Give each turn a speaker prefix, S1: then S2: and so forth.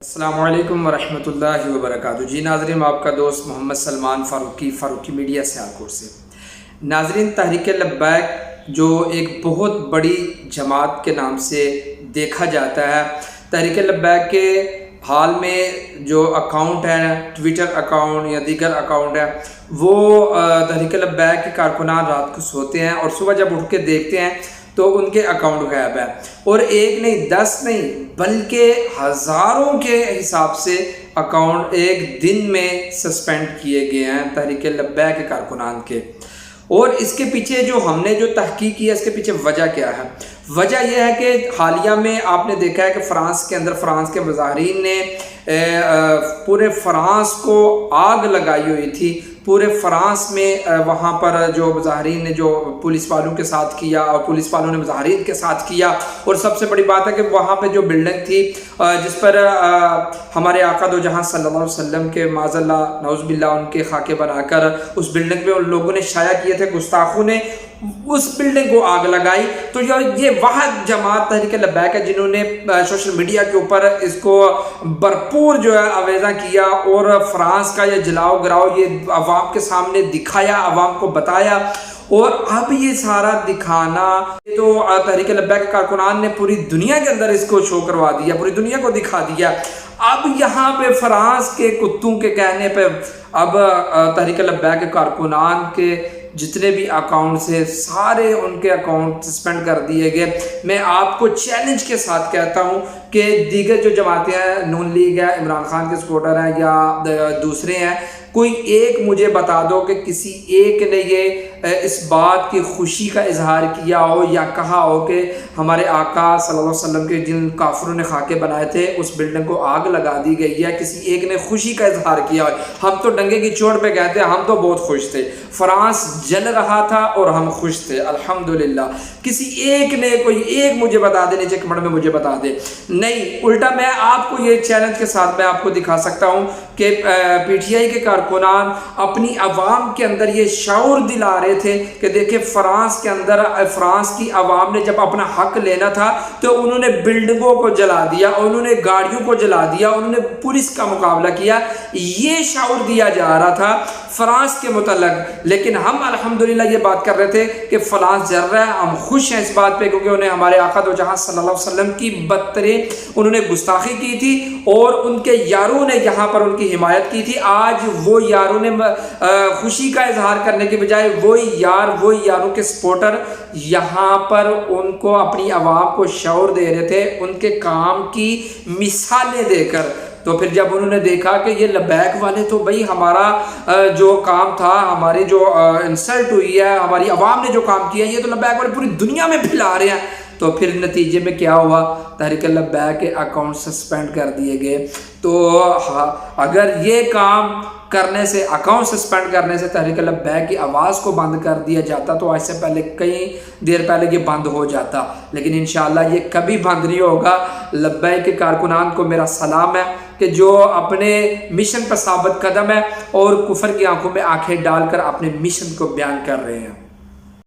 S1: السلام علیکم ورحمۃ اللہ وبرکاتہ۔ جی ناظرین، آپ کا دوست محمد سلمان فاروقی میڈیا سیالکوٹ سے۔ ناظرین، تحریک لبیک جو ایک بہت بڑی جماعت کے نام سے دیکھا جاتا ہے، تحریک لبیک کے حال میں جو اکاؤنٹ ہے، ٹویٹر اکاؤنٹ یا دیگر اکاؤنٹ ہے، وہ تحریک لبیک کے کارکنان رات کو سوتے ہیں اور صبح جب اٹھ کے دیکھتے ہیں تو ان کے اکاؤنٹ غائب ہے، اور ایک نہیں 10 نہیں بلکہ ہزاروں کے حساب سے اکاؤنٹ ایک دن میں سسپینڈ کیے گئے ہیں تحریک لبیک کے کارکنان کے۔ اور اس کے پیچھے جو ہم نے جو تحقیق کی ہے، اس کے پیچھے وجہ کیا ہے؟ وجہ یہ ہے کہ حالیہ میں آپ نے دیکھا ہے کہ فرانس کے اندر فرانس کے مظاہرین نے پورے فرانس کو آگ لگائی ہوئی تھی۔ پورے فرانس میں وہاں پر جو مظاہرین نے جو پولیس والوں کے ساتھ کیا اور پولیس والوں نے مظاہرین کے ساتھ کیا، اور سب سے بڑی بات ہے کہ وہاں پہ جو بلڈنگ تھی جس پر ہمارے آقا دو جہاں صلی اللہ علیہ وسلم کے معاذ اللہ نعوذ باللہ ان کے خاکے بنا کر اس بلڈنگ پہ ان لوگوں نے شائع کیے تھے، گستاخوں نے اس بلڈنگ کو آگ لگائی۔ تو یہ واحد جماعت تحریک لبیک ہے جنہوں نے سوشل میڈیا کے اوپر اس کو بھرپور جو ہے آویزاں کیا اور فرانس کا یہ جلاؤ گراؤ یہ عوام کے سامنے دکھایا، عوام کو بتایا۔ اور اب یہ سارا دکھانا تو تحریک لبیک کے کارکنان نے پوری دنیا کے اندر اس کو شو کروا دیا، پوری دنیا کو دکھا دیا۔ اب یہاں پہ فرانس کے کتوں کے کہنے پہ اب تحریک لبیک کے کارکنان کے جتنے بھی اکاؤنٹس ہیں سارے ان کے اکاؤنٹ سسپینڈ کر دیے گئے۔ میں آپ کو چیلنج کے ساتھ کہتا ہوں کہ دیگر جو جماعتیں ہیں، نون لیگ ہے، عمران خان کے سپورٹر ہیں یا دوسرے ہیں، کوئی ایک مجھے بتا دو کہ کسی ایک نے یہ اس بات کی خوشی کا اظہار کیا ہو یا کہا ہو کہ ہمارے آقا صلی اللہ علیہ وسلم کے جن کافروں نے خاکے بنائے تھے اس بلڈنگ کو آگ لگا دی گئی ہے، کسی ایک نے خوشی کا اظہار کیا ہو؟ ہم تو ڈنگے کی چوٹ پہ گئے تھے، ہم تو بہت خوش تھے، فرانس جل رہا تھا اور ہم خوش تھے الحمدللہ۔ کسی ایک نے کوئی ایک مجھے بتا دے، نیچے کمنٹ میں مجھے بتا دے۔ نہیں، الٹا میں آپ کو یہ چیلنج کے ساتھ میں آپ کو دکھا سکتا ہوں کہ پی ٹی آئی کے کارکنان اپنی عوام کے اندر یہ شعور دلا رہے تھے کہ دیکھیں فرانس کے اندر فرانس کی عوام نے جب اپنا حق لینا تھا تو انہوں نے بلڈنگوں کو جلا دیا، انہوں نے گاڑیوں کو جلا دیا، انہوں نے پولیس کا مقابلہ کیا۔ یہ شعور دیا جا رہا تھا فرانس کے متعلق، لیکن ہم الحمدللہ یہ بات کر رہے تھے کہ فرانس جل رہا ہے، ہم خوش ہیں اس بات پہ کیونکہ انہیں ہمارے آقا دو جہاں صلی اللہ علیہ وسلم کی بدترین انہوں نے گستاخی کی تھی اور ان کے یاروں نے یہاں پر ان کی حمایت کی تھی۔ آج وہ یاروں نے خوشی کا اظہار کرنے کے بجائے وہی یاروں کے سپورٹر یہاں پر ان کو اپنی عوام کو شعور دے رہے تھے ان کے کام کی مثالیں دے کر۔ تو پھر جب انہوں نے دیکھا کہ یہ لبیک والے تو بھائی ہمارا جو کام تھا، ہماری جو انسلٹ ہوئی ہے، ہماری عوام نے جو کام کیا، یہ تو لبیک والے پوری دنیا میں پھیلا رہے ہیں، تو پھر نتیجے میں کیا ہوا؟ تحریک لبیک کے اکاؤنٹ سسپینڈ کر دیے گئے۔ تو اگر یہ کام کرنے سے، اکاؤنٹ سسپینڈ کرنے سے تحریک لبیک کی آواز کو بند کر دیا جاتا تو آج سے پہلے کئی دیر پہلے یہ بند ہو جاتا، لیکن انشاءاللہ یہ کبھی بند نہیں ہوگا۔ لبیک کے کارکنان کو میرا سلام ہے کہ جو اپنے مشن پر ثابت قدم ہے اور کفر کی آنکھوں میں آنکھیں ڈال کر اپنے مشن کو بیان کر رہے ہیں۔